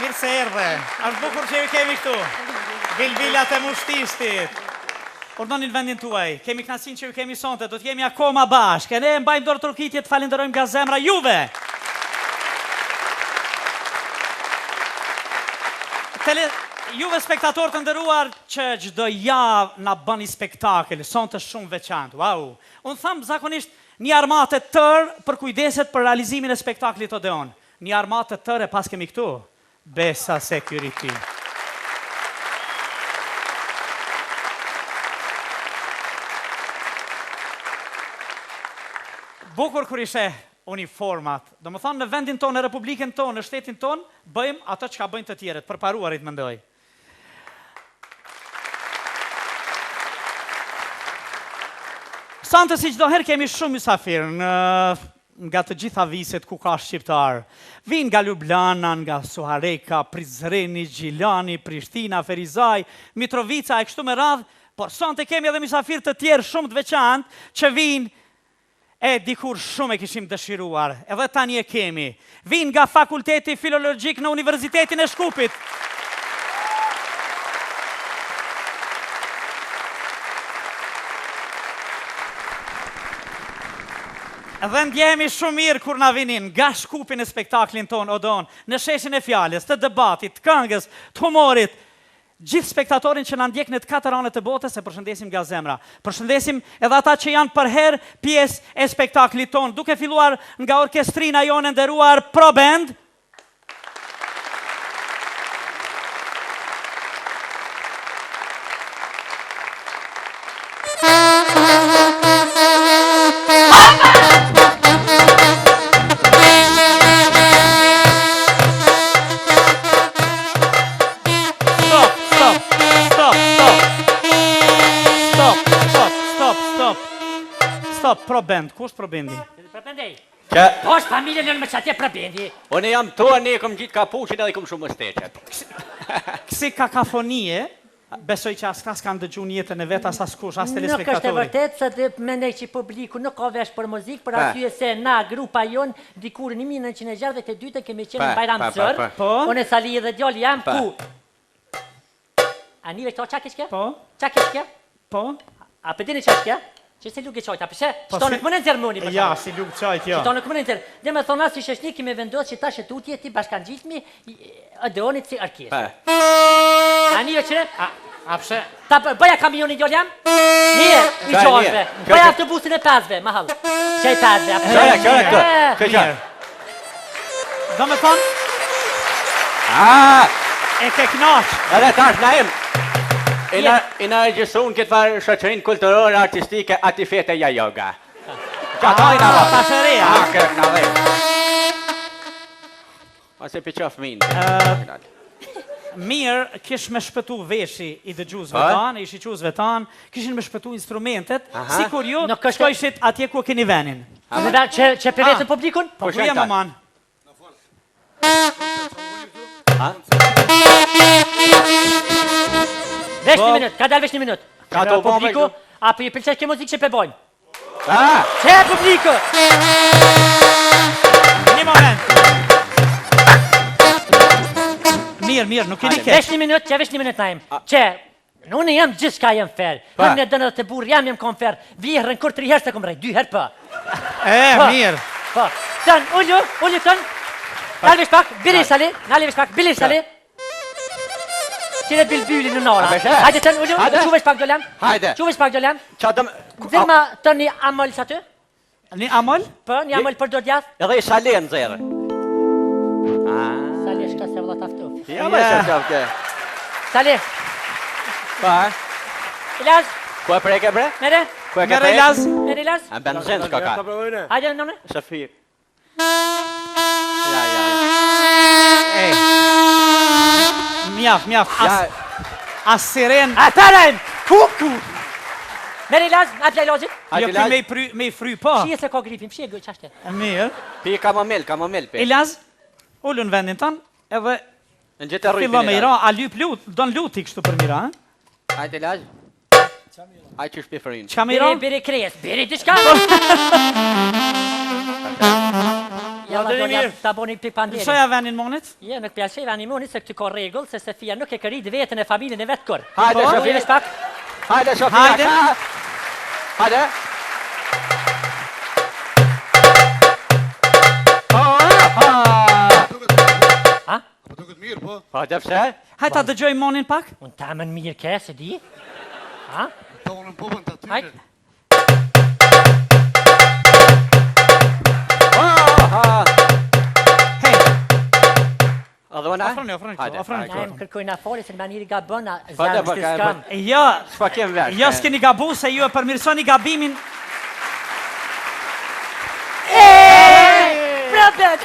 Mirë se erdhe. Është bukur që ju kemi këtu. Bilbilat e mushtistit. Ordoni në vendin tuaj. Kemi kënaqësinë që ju kemi sonte, do të jemi akoma bashkë. Ne mbajmë dorë turqitje të falenderojmë nga zemra juve. Juve spektatorë të nderuar që çdo javë na bëni spektakël, sonte shumë veçantë. Wow. Unë tham zakonisht një armatë të tërë për kujdeset për realizimin e spektaklit Odeon. Një armatë të tërë e pas kemi këtu. Besa Security. Bukur kur ishe uniformat. Do më thonë në vendin tonë, në republikën tonë, në shtetin tonë, bëjmë ato që ka bëjnë të tjerët, përparuarit mendoj. Sante si çdo herë kemi shumë mysafirë nga të gjitha viset ku ka shqiptar. Vinë nga Ljubljana, nga Suhareka, Prizreni, Gjilani, Prishtina, Ferizaj, Mitrovica e kështu me radhë, por sante kemi edhe mysafirë të tjerë shumë të veçantë që vinë e dikur shumë e kishim dëshiruar, edhe tani e kemi. Vinë nga Fakulteti Filologjik në Universitetin e Shkupit. Edhe ndjehemi shumë mirë kur na vinin nga Shkupi në spektaklin ton Odeon, në sheshin e fjalës, të debatit, të këngës, të humorit. Gjithë spektatorin që na ndjek në të katër anët të botës, e përshëndesim nga zemra. Përshëndesim edhe ata që janë për herë pjesë e spektaklit ton, duke filluar nga orkestrina jonë e nderuar Pro Band. Pro Band, ku është Pro Bandi? Pro Bandi? Po është familjen në më që atje Pro Bandi. Unë jam tua, ne kom gjitë kapuqin edhe kom shumë mështeqet. Kësi kakafonie, besoj që askas kanë dëgju njëtën e vetë as askush, as telespektatori. Nuk është e vërtet, se të mendej që publiku nuk ka vesh për muzikë, për atyje se na, grupa jonë, dikur 1962 kemi qenë në Bajram Sër, unë e Sali dhe djali jam ku. A një veç to qa kishke? Po. Qa kishke? Po. A përdini qa kishke? Që si lukë qajta, pëse? Qëto në këmën e nëzirë mëni, Ja, si lukë qajt, ja. Qëto në këmën e nëzirë. Dhe me thona si sheshni kime vendosë që ta shetutje ti bashkan gjithmi Odeonit si orkestë. A një veqëre? A pëse? Ta bëja kamioni djol jam? Një, i gjorëve. Bëja autobusin e pazve, mahal. Qaj pazve, a pëse? Kërë. Do me thonë? E ke knaq. Edhe tash na im. I na regjistruar këtë farë shoqërinë kulturore artistike ati fete ja yoga. Qato i na va. Pasheria. Kërë na dhe. Ose piqof minë. Mirë, kish me shpëtu veshi i dëgjuzve tanë, i shiquzve tanë, kishin me shpëtu instrumentet, si kur ju shkojshit atje ku keni venin. Që përvecën publikun? Po ku jemë man? Vesh një minut, ka dalë vesh një minut. Ka të publiku, apo i pëlqesh ke muzikë që përbojnë? Që publiku? Një moment. Mirë, nuk keni keq. Vesh një minut, që vesh një minut naim. Që, unë jam gjithë shka jem fer. Hënë e dënë dhe të burë jam kom fer. Vliherën kur 3 herë se kom rej, 2 herë për. Mirë. Po, tënë, ullu tënë. Nalë vesh pak, bilir sali, Qire bilbyli në nora. Hajde tënë, ullu, quvesh pak gjollem. Hajde. Quvesh pak gjollem. Zirma të një amëll sa ty. Një amëll? Për, një amëll për do djath. Edhe i Sali në zërë. Sali shka se vëllat aftu. Ja, me se qafke. Sali. Pa, Ilaz. ku e preke bre? Mere. Ku e ke Mere Ilaz. Mere Ilaz. A benzin s'ka ka. Hajde nëne. Shafir. Mjaf. As siren. A tërën! Kuku! Mere Ilaz, atë lajlozit. Jo këj me i fry po. Shie se ka gripin, shie gëj qashte. Mirë. Pi kamomil pi. Ilaz, ullu në vendin tanë, edhe Në gjithë e rrujtë fillo me i ra, a lyp lut, do në luti kështu për mira, Hajde laj. Aj që shpi fërin. Qa me i ra? Biri krejes, biri t'i shka. Jalla Gjoli, ta boni pikë panderi. Shoja venin monit? Je, nuk pjallë venin monit, se këty ka regull, se Sofia nuk e kërit vetën e familjen e vetë kur. Hajde, Sofia. Hajde, Sofia. Hajde. Ha? Po duket mirë, po. Po, dhe pse? Hajde ta dëgjoj monin pak. Unë ta më në mirë ke, se di? Ha? Tonën po bën të aty. Hajde. Hej, Adhona? afroni. Ja, më kërkoj na fali, se në maniri ga bëna, zanë shtë skam. Ja, S'pa kem vesh. ja s'keni gabu se ju e përmirësoni gabimin. Prapet!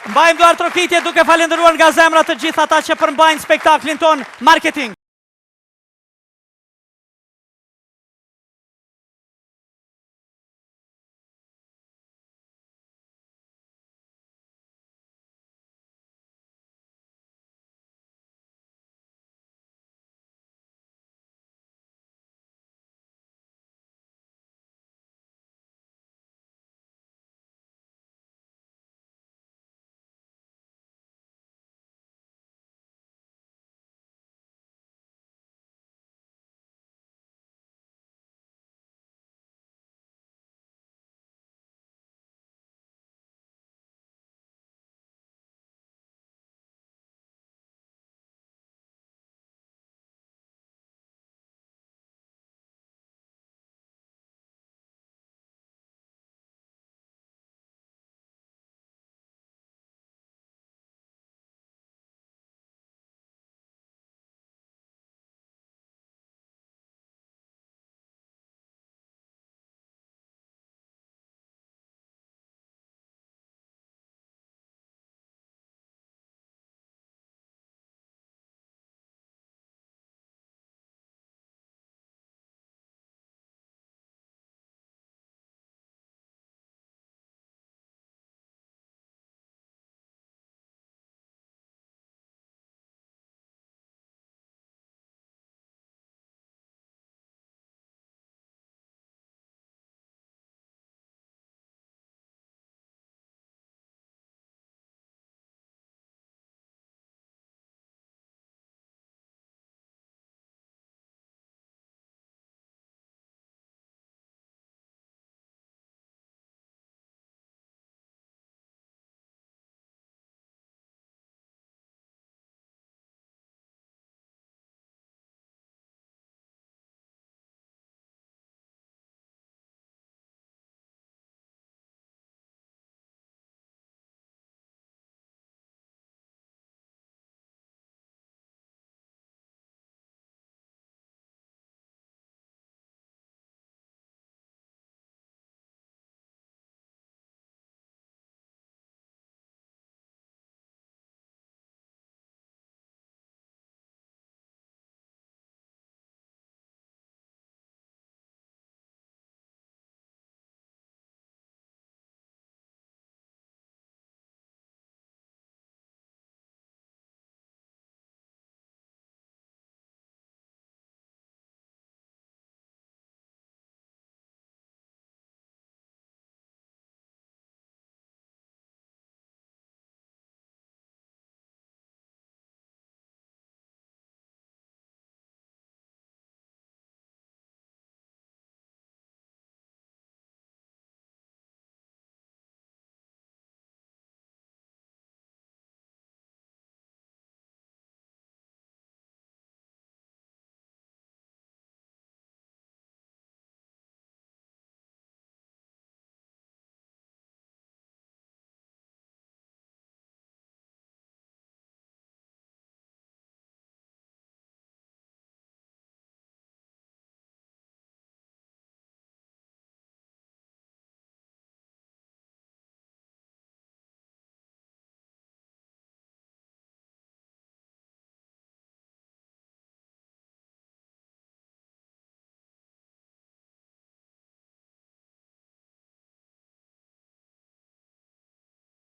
Mbajmë duar trokitje duke falendëruar nga zemra të gjithë ata që përmbajnë spektaklin ton marketing.